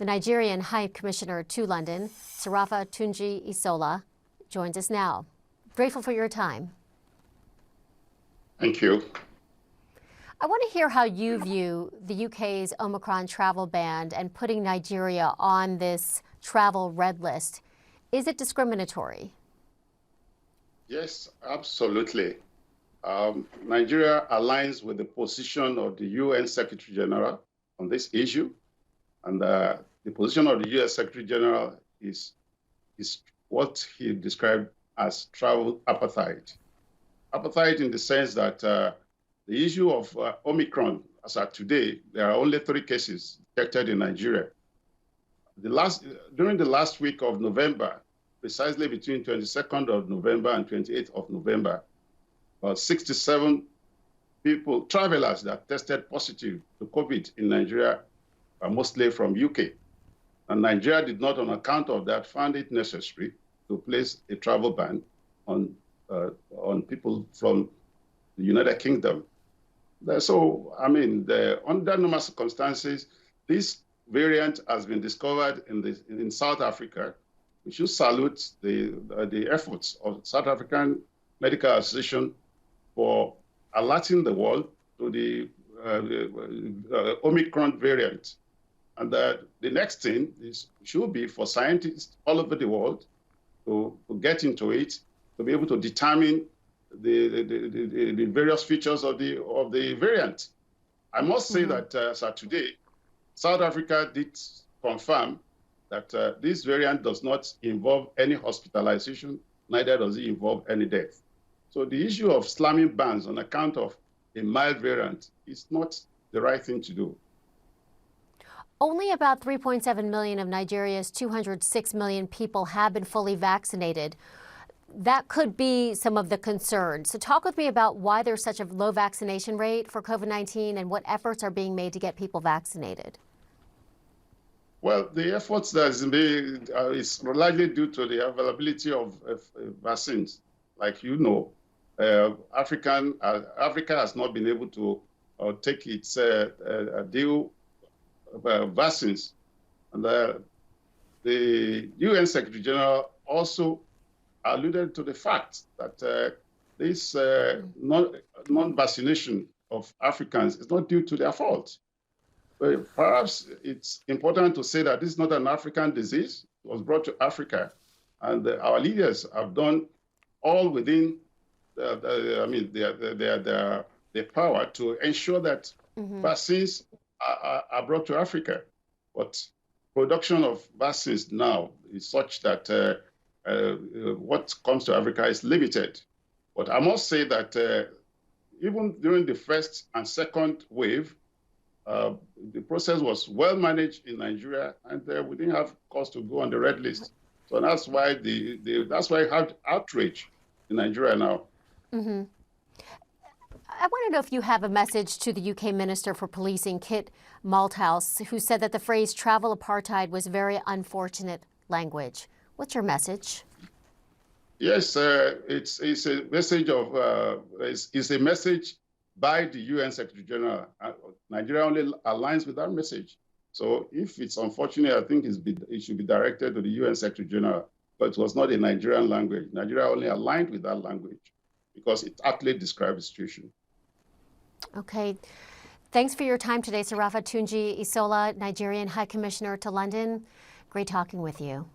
The Nigerian High Commissioner to London, Sarafa Tunji Isola, joins us now. Grateful for your time. Thank you. I want to hear how you view the UK's Omicron travel ban and putting Nigeria on this travel red list. Is it discriminatory? Yes, absolutely. Nigeria aligns with the position of the UN Secretary General on this issue. And the position of the US Secretary General is what he described as travel apartheid. Apartheid in the sense that the issue of Omicron, as of today, there are only 3 cases detected in Nigeria. During the last week of November, precisely between 22nd of November and 28th of November, about 67 travelers that tested positive to COVID in Nigeria are mostly from UK. And Nigeria did not, on account of that, find it necessary to place a travel ban on people from the United Kingdom. So, I mean, under normal circumstances, this variant has been discovered in South Africa. We should salute the efforts of South African Medical Association for alerting the world to the Omicron variant. And the next thing should be for scientists all over the world to get into it, to be able to determine the various features of the variant. I must say that as of today, South Africa did confirm that this variant does not involve any hospitalization, neither does it involve any death. So the issue of slamming bans on account of a mild variant is not the right thing to do. Only about 3.7 million of Nigeria's 206 million people have been fully vaccinated. That could be some of the concerns. So talk with me about why there's such a low vaccination rate for COVID-19 and what efforts are being made to get people vaccinated. Well, the efforts that is made is largely due to the availability of vaccines. Like you know, Africa has not been able to take its due vaccines. And the UN Secretary General also alluded to the fact that this non-vaccination of Africans is not due to their fault. But perhaps it's important to say that this is not an African disease. It was brought to Africa, and our leaders have done all within their power to ensure that vaccines are brought to Africa. But production of vaccines now is such that what comes to Africa is limited. But I must say that even during the first and second wave, the process was well managed in Nigeria, and we didn't have cause to go on the red list. So that's why that's why I had outrage in Nigeria now. I want to know if you have a message to the UK Minister for Policing, Kit Malthouse, who said that the phrase travel apartheid was very unfortunate language. What's your message? Yes, it's a message of it's a message by the UN Secretary General. Nigeria only aligns with that message. So if it's unfortunate, I think it should be directed to the UN Secretary General. But it was not a Nigerian language. Nigeria only aligned with that language because it accurately describes the situation. Okay. Thanks for your time today, Sarafa Tunji Isola, Nigerian High Commissioner to London. Great talking with you.